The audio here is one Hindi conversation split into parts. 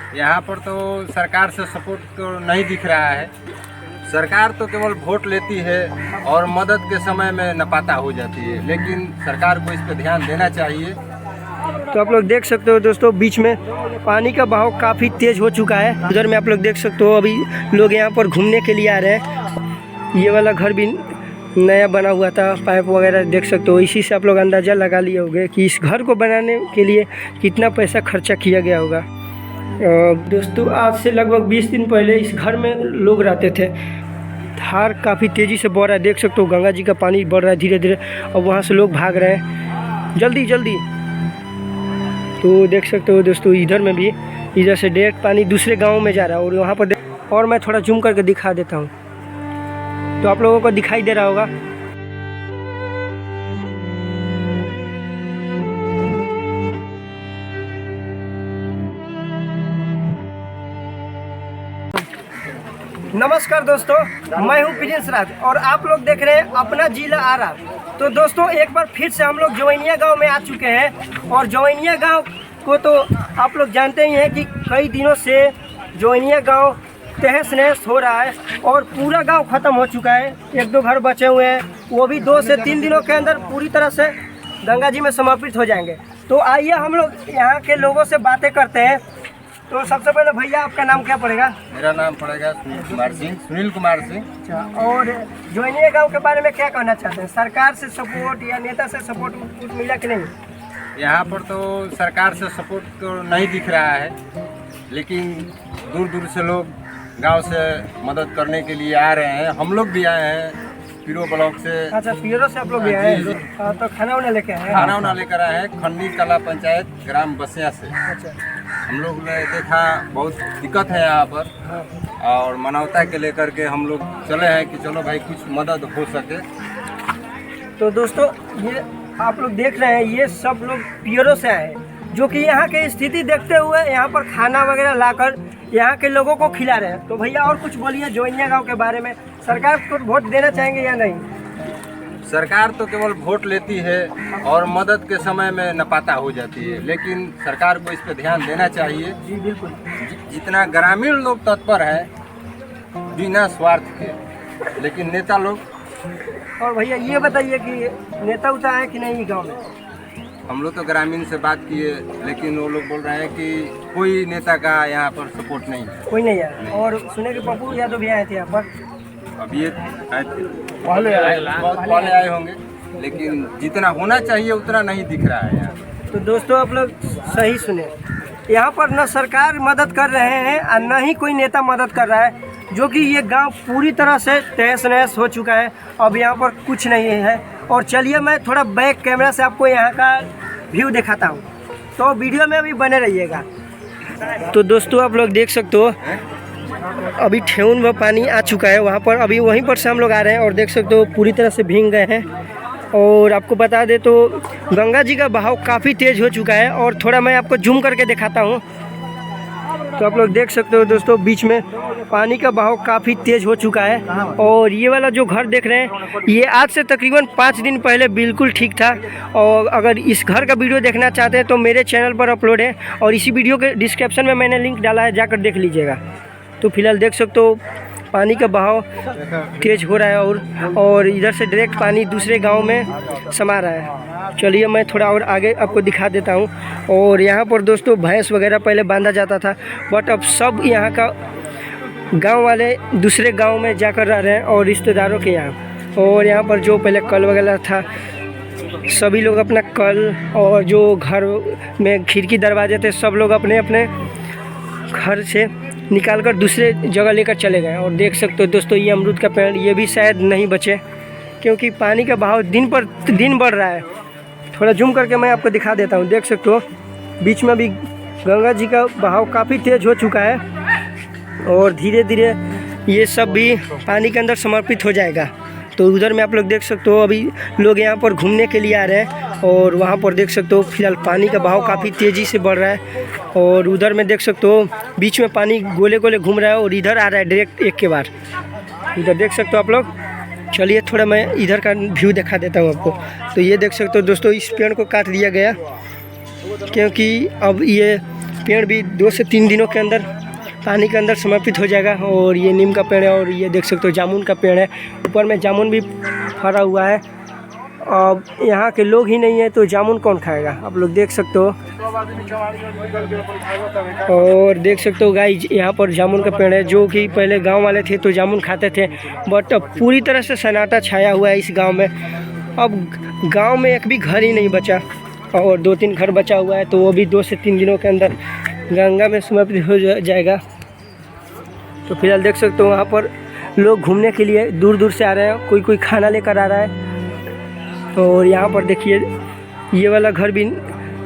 यहाँ पर तो सरकार से सपोर्ट तो नहीं दिख रहा है। सरकार तो केवल वोट लेती है और मदद के समय में नपाता हो जाती है, लेकिन सरकार को इस पर ध्यान देना चाहिए। तो आप लोग देख सकते हो दोस्तों, बीच में पानी का बहाव काफ़ी तेज़ हो चुका है। उधर में आप लोग देख सकते हो अभी लोग यहाँ पर घूमने के लिए आ रहे हैं। ये वाला घर भी नया बना हुआ था, पाइप वगैरह देख सकते हो। इसी से आप लोग अंदाज़ा लगा लिए होंगे कि इस घर को बनाने के लिए कितना पैसा खर्चा किया गया होगा। दोस्तों आज से लगभग 20 दिन पहले इस घर में लोग रहते थे। धार काफ़ी तेज़ी से बढ़ रहा है, देख सकते हो गंगा जी का पानी बढ़ रहा है धीरे धीरे, और वहाँ से लोग भाग रहे हैं जल्दी जल्दी। तो देख सकते हो दोस्तों, इधर में भी इधर से डायरेक्ट पानी दूसरे गांव में जा रहा है। और वहाँ पर और मैं थोड़ा जूम करके दिखा देता हूँ तो आप लोगों को दिखाई दे रहा होगा। नमस्कार दोस्तों, मैं हूं प्रिंस राज और आप लोग देख रहे हैं अपना जिला आरा। तो दोस्तों एक बार फिर से हम लोग जवैनिया गांव में आ चुके हैं। और जवैनिया गांव को तो आप लोग जानते ही हैं कि कई दिनों से जवैनिया गांव तहस नहस हो रहा है और पूरा गांव ख़त्म हो चुका है। एक दो घर बचे हुए हैं, वो भी 2 से 3 दिनों के अंदर पूरी तरह से गंगा जी में समर्पित हो जाएंगे। तो आइए हम लोग यहाँ के लोगों से बातें करते हैं। तो सबसे पहले भैया आपका नाम क्या पड़ेगा? मेरा नाम पड़ेगा सुनील कुमार सिंह। अच्छा, और जवैनिया गांव के बारे में क्या कहना चाहते हैं? सरकार से सपोर्ट या नेता से सपोर्ट कुछ मिला कि नहीं? यहाँ पर तो सरकार से सपोर्ट तो नहीं दिख रहा है, लेकिन दूर दूर से लोग गांव से मदद करने के लिए आ रहे हैं। हम लोग भी आए हैं पीरो ब्लॉक से। अच्छा, पीरो से आप लोग भी आए हैं? तो खाना वाना लेके आए हैं? खाना वाना लेकर आए हैं खंडी कला पंचायत ग्राम बसिया से। अच्छा, हम लोग ने देखा बहुत दिक्कत है यहाँ पर, और मानवता के लेकर के हम लोग चले हैं कि चलो भाई कुछ मदद हो सके। तो दोस्तों ये आप लोग देख रहे हैं, ये सब लोग पीरो से आए हैं जो कि यहाँ की स्थिति देखते हुए यहाँ पर खाना वगैरह लाकर यहाँ के लोगों को खिला रहे हैं। तो भैया और कुछ बोलिए जवैनिया गांव के बारे में। सरकार को वोट देना चाहेंगे या नहीं? सरकार तो केवल वोट लेती है और मदद के समय में नपाता हो जाती है, लेकिन सरकार को इस पर ध्यान देना चाहिए। जी बिल्कुल। जितना ग्रामीण लोग तत्पर है बिना स्वार्थ के, लेकिन नेता लोग। और भैया ये बताइए कि नेता उता है कि नहीं गाँव में? हम लोग तो ग्रामीण से बात किए, लेकिन वो लोग बोल रहे हैं कि कोई नेता का यहाँ पर सपोर्ट नहीं है। कोई नहीं है। और सुने कि पप्पू यादव भी आए थे यहाँ पर? अभी ये आए थे, बहुत पहले आए होंगे, लेकिन जितना होना चाहिए उतना नहीं दिख रहा है यहाँ। तो दोस्तों आप लोग सही सुने, यहाँ पर न सरकार मदद कर रहे हैं और न ही कोई नेता मदद कर रहा है, जो कि ये गांव पूरी तरह से तहस नहस हो चुका है। अब यहाँ पर कुछ नहीं है। और चलिए मैं थोड़ा बैक कैमरा से आपको यहाँ का व्यू दिखाता हूँ, तो वीडियो में अभी बने रहिएगा। तो दोस्तों आप लोग देख सकते हो अभी ठेहुन व पानी आ चुका है वहाँ पर। अभी वहीं पर से हम लोग आ रहे हैं और देख सकते हो पूरी तरह से भीग गए हैं। और आपको बता दें तो गंगा जी का बहाव काफ़ी तेज़ हो चुका है। और थोड़ा मैं आपको जूम करके दिखाता हूँ तो आप लोग देख सकते हो दोस्तों, बीच में पानी का बहाव काफ़ी तेज़ हो चुका है। और ये वाला जो घर देख रहे हैं, ये आज से तकरीबन 5 दिन पहले बिल्कुल ठीक था। और अगर इस घर का वीडियो देखना चाहते हैं तो मेरे चैनल पर अपलोड है, और इसी वीडियो के डिस्क्रिप्शन में मैंने लिंक डाला है, जाकर देख लीजिएगा। तो फिलहाल देख सकते हो पानी का बहाव तेज़ हो रहा है और इधर से डायरेक्ट पानी दूसरे गांव में समा रहा है। चलिए मैं थोड़ा और आगे आपको दिखा देता हूं। और यहाँ पर दोस्तों भैंस वगैरह पहले बांधा जाता था, बट अब सब यहाँ का गांव वाले दूसरे गांव में जाकर रह रहे हैं और रिश्तेदारों के यहाँ। और यहाँ पर जो पहले कल वगैरह था, सभी लोग अपना कल और जो घर में खिड़की दरवाजे थे, सब लोग अपने अपने घर से निकाल कर दूसरे जगह लेकर चले गए। और देख सकते हो दोस्तों, ये अमरूद का पेड़, ये भी शायद नहीं बचे, क्योंकि पानी का बहाव दिन पर दिन बढ़ रहा है। थोड़ा जूम करके मैं आपको दिखा देता हूँ। देख सकते हो बीच में भी गंगा जी का बहाव काफ़ी तेज़ हो चुका है और धीरे धीरे ये सब भी पानी के अंदर समर्पित हो जाएगा। तो उधर में आप लोग देख सकते हो अभी लोग यहाँ पर घूमने के लिए आ रहे हैं। और वहाँ पर देख सकते हो फिलहाल पानी का बहाव काफ़ी तेज़ी से बढ़ रहा है। और उधर में देख सकते हो बीच में पानी गोले गोले घूम रहा है और इधर आ रहा है डायरेक्ट एक के बार। इधर देख सकते हो आप लोग। चलिए थोड़ा मैं इधर का व्यू दिखा देता हूँ आपको। तो ये देख सकते हो दोस्तों, इस पेड़ को काट दिया गया क्योंकि अब ये पेड़ भी 2 से 3 दिनों के अंदर पानी के अंदर समर्पित हो जाएगा। और ये नीम का पेड़ है और ये देख सकते हो जामुन का पेड़ है, ऊपर में जामुन भी फरा हुआ है। अब यहाँ के लोग ही नहीं है तो जामुन कौन खाएगा, आप लोग देख सकते हो। और देख सकते हो गाइस यहाँ पर जामुन का पेड़ है, जो कि पहले गांव वाले थे तो जामुन खाते थे, बट अब पूरी तरह से सन्नाटा छाया हुआ है इस गांव में। अब गांव में एक भी घर ही नहीं बचा और 2-3 घर बचा हुआ है, तो वो भी 2 से 3 दिनों के अंदर गंगा में समर्पित हो जाएगा। तो फिलहाल देख सकते हो वहाँ पर लोग घूमने के लिए दूर दूर से आ रहे हैं, कोई कोई खाना लेकर आ रहा है। और यहाँ पर देखिए ये वाला घर भी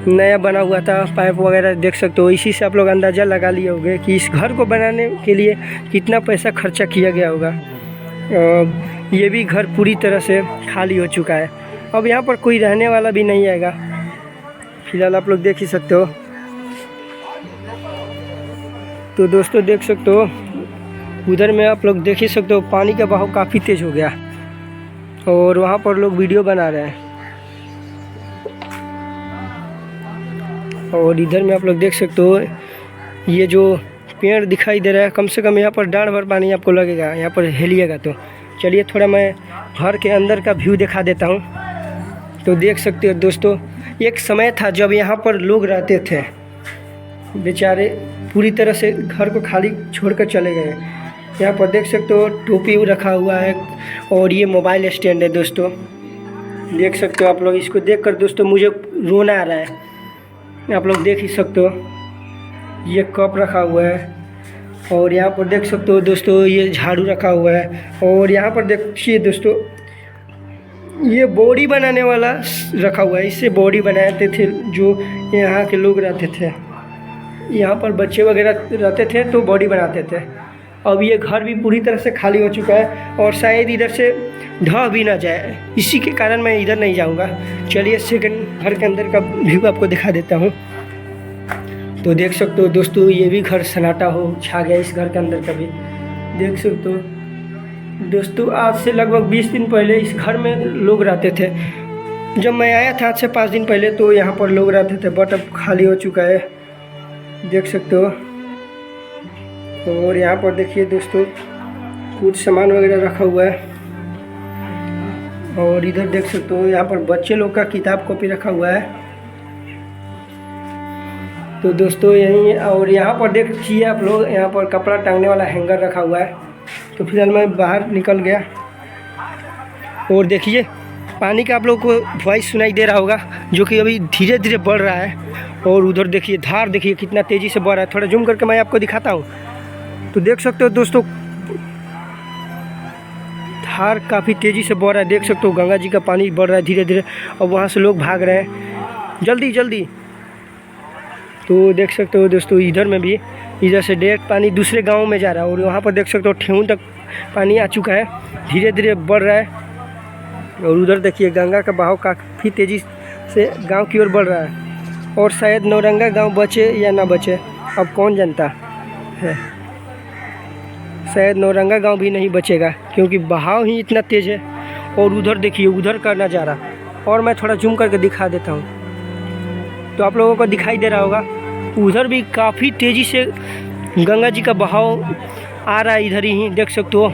नया बना हुआ था, पाइप वगैरह देख सकते हो। इसी से आप लोग अंदाज़ा लगा लिए होंगे कि इस घर को बनाने के लिए कितना पैसा खर्चा किया गया होगा। ये भी घर पूरी तरह से खाली हो चुका है, अब यहाँ पर कोई रहने वाला भी नहीं आएगा। फिलहाल आप लोग देख ही सकते हो। तो दोस्तों देख सकते हो उधर में आप लोग देख ही सकते हो पानी का बहाव काफ़ी तेज़ हो गया और वहाँ पर लोग वीडियो बना रहे हैं। और इधर में आप लोग देख सकते हो ये जो पेड़ दिखाई दे रहा है, कम से कम यहाँ पर डाँड़ भर पानी आपको लगेगा यहाँ पर हेलिएगा तो। चलिए थोड़ा मैं घर के अंदर का व्यू दिखा देता हूँ। तो देख सकते हो दोस्तों एक समय था जब यहाँ पर लोग रहते थे, बेचारे पूरी तरह से घर को खाली छोड़कर चले गए। यहाँ पर देख सकते हो टोपी रखा हुआ है और ये मोबाइल स्टैंड है दोस्तों, देख सकते हो आप लोग। इसको देखकर दोस्तों मुझे रोना आ रहा है, आप लोग देख ही सकते हो। ये कप रखा हुआ है और यहाँ पर देख सकते हो दोस्तों ये झाड़ू रखा हुआ है। और यहाँ पर देखिए दोस्तों ये बॉडी बनाने वाला रखा हुआ है, इससे बॉडी बनाते थे जो यहाँ के लोग रहते थे। यहाँ पर बच्चे वगैरह रहते थे तो बॉडी बनाते थे। अब ये घर भी पूरी तरह से खाली हो चुका है और शायद इधर से ढह भी ना जाए, इसी के कारण मैं इधर नहीं जाऊँगा। चलिए सेकंड घर के अंदर का व्यू आपको दिखा देता हूँ। तो देख सकते हो दोस्तों ये भी घर सन्नाटा हो छा गया इस घर के अंदर का भी, देख सकते हो दोस्तों। आज से लगभग 20 दिन पहले इस घर में लोग रहते थे, जब मैं आया था आज से 5 दिन पहले तो यहाँ पर लोग रहते थे, बट अब खाली हो चुका है, देख सकते हो। और यहाँ पर देखिए दोस्तों कुछ सामान वगैरह रखा हुआ है। और इधर देख सकते हो यहाँ पर बच्चे लोग का किताब कॉपी रखा हुआ है। तो दोस्तों यहीं और यहाँ पर देखिए आप लोग यहाँ पर कपड़ा टांगने वाला हैंगर रखा हुआ है। तो फिलहाल मैं बाहर निकल गया और देखिए पानी का आप लोग को वॉइस सुनाई दे रहा होगा, जो कि अभी धीरे धीरे बढ़ रहा है। और उधर देखिए धार देखिए कितना तेज़ी से बढ़ रहा है, थोड़ा जूम करके मैं आपको दिखाता हूँ। तो देख सकते हो दोस्तों धार काफ़ी तेज़ी से बढ़ रहा है, देख सकते हो गंगा जी का पानी बढ़ रहा है धीरे धीरे। और वहाँ से लोग भाग रहे हैं जल्दी जल्दी। तो देख सकते हो दोस्तों इधर में भी इधर से डायरेक्ट पानी दूसरे गांव में जा रहा है और वहाँ पर देख सकते हो ठेहुन तक पानी आ चुका है, धीरे धीरे बढ़ रहा है। और उधर देखिए गंगा का बहाव काफ़ी तेज़ी से गांव की ओर बढ़ रहा है। और शायद नौरंगा गांव बचे या ना बचे अब कौन जानता है, शायद नौरंगा गांव भी नहीं बचेगा क्योंकि बहाव ही इतना तेज़ है। और उधर देखिए उधर का नज़ारा, और मैं थोड़ा जूम करके दिखा देता हूँ तो आप लोगों को दिखाई दे रहा होगा। उधर भी काफ़ी तेज़ी से गंगा जी का बहाव आ रहा है, इधर ही देख सकते हो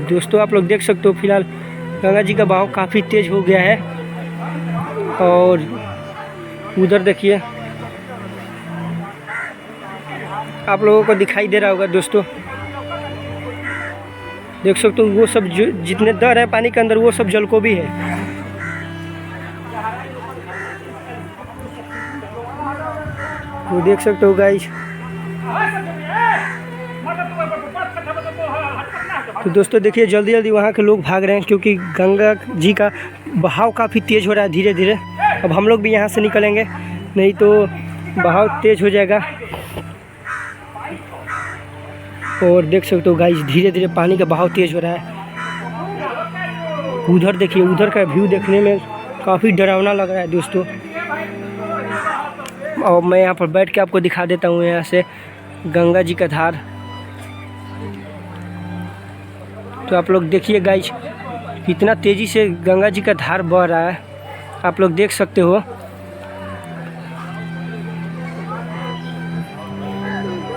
दोस्तों। आप लोग देख सकते हो फिलहाल गंगा जी का बहाव काफ़ी तेज़ हो गया है। और उधर देखिए आप लोगों को दिखाई दे रहा होगा दोस्तों, देख सकते हो वो सब जो जितने दर है पानी के अंदर वो सब जल को भी है। वो देख सकते हो गाइस। तो दोस्तों देखिए जल्दी जल्दी वहाँ के लोग भाग रहे हैं क्योंकि गंगा जी का बहाव काफ़ी तेज़ हो रहा है धीरे धीरे। अब हम लोग भी यहाँ से निकलेंगे नहीं तो बहाव तेज़ हो जाएगा। और देख सकते हो गाइस धीरे धीरे पानी का बहाव तेज़ हो रहा है। उधर देखिए उधर का व्यू देखने में काफ़ी डरावना लग रहा है दोस्तों। और मैं यहाँ पर बैठ के आपको दिखा देता हूँ यहाँ से गंगा जी का धार। तो आप लोग देखिए गाइस कितना तेज़ी से गंगा जी का धार बह रहा है, आप लोग देख सकते हो।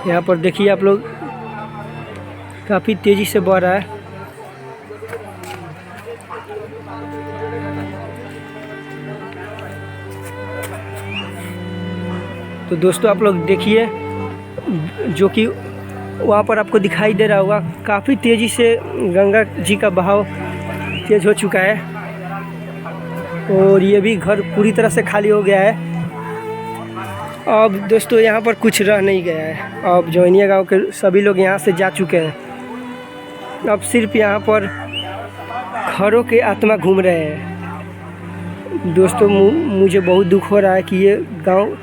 यहाँ पर देखिए आप लोग, काफ़ी तेज़ी से बह रहा है। तो दोस्तों आप लोग देखिए, जो कि वहाँ पर आपको दिखाई दे रहा होगा, काफ़ी तेज़ी से गंगा जी का बहाव तेज़ हो चुका है और ये भी घर पूरी तरह से खाली हो गया है। अब दोस्तों यहाँ पर कुछ रह नहीं गया है। अब जोइनिया गांव के सभी लोग यहाँ से जा चुके हैं। अब सिर्फ यहाँ पर घरों के आत्मा घूम रहे हैं। दोस्तों मुझे बहुत दुख हो रहा है कि ये गांव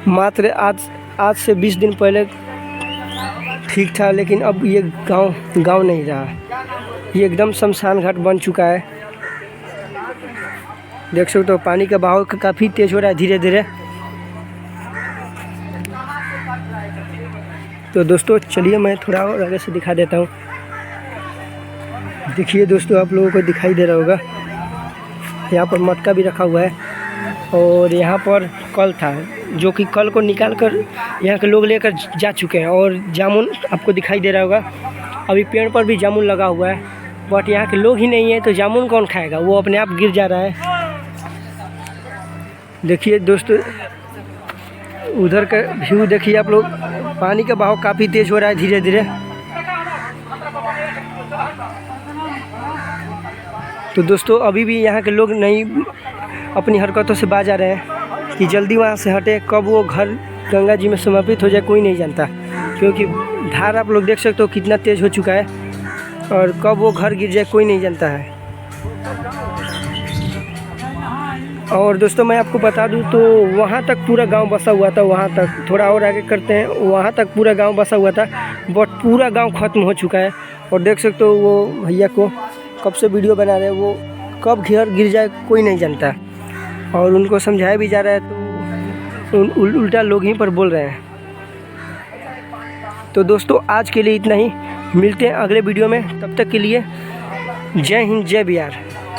मात्र आज से 20 दिन पहले ठीक था, लेकिन अब ये गांव नहीं रहा। ये एकदम शमशान घाट बन चुका है। देख सकते हो पानी का बहाव काफ़ी तेज़ हो रहा है धीरे धीरे। तो दोस्तों चलिए मैं थोड़ा और आगे से दिखा देता हूँ। देखिए दोस्तों, आप लोगों को दिखाई दे रहा होगा, यहाँ पर मटका भी रखा हुआ है और यहाँ पर कल था, जो कि कल को निकाल कर यहाँ के लोग लेकर जा चुके हैं। और जामुन आपको दिखाई दे रहा होगा, अभी पेड़ पर भी जामुन लगा हुआ है, बट यहाँ के लोग ही नहीं है तो जामुन कौन खाएगा, वो अपने आप गिर जा रहा है। देखिए दोस्तों, उधर का व्यू देखिए आप लोग, पानी का बहाव काफ़ी तेज़ हो रहा है धीरे धीरे। तो दोस्तों अभी भी यहाँ के लोग नहीं अपनी हरकतों से बाज आ रहे हैं कि जल्दी वहाँ से हटे। कब वो घर गंगा जी में समर्पित हो जाए कोई नहीं जानता, क्योंकि धार आप लोग देख सकते हो कितना तेज़ हो चुका है और कब वो घर गिर जाए कोई नहीं जानता है। और दोस्तों मैं आपको बता दूं तो वहाँ तक पूरा गांव बसा हुआ था, वहाँ तक थोड़ा और आगे करते हैं, वहाँ तक पूरा गांव बसा हुआ था, बट पूरा गांव ख़त्म हो चुका है। और देख सकते हो वो भैया को कब से वीडियो बना रहे हैं, वो कब घर गिर जाए कोई नहीं जानता। और उनको समझाया भी जा रहा है तो उल्टा लोग ही पर बोल रहे हैं। तो दोस्तों आज के लिए इतना ही, मिलते हैं अगले वीडियो में, तब तक के लिए जय हिंद जय बिहार।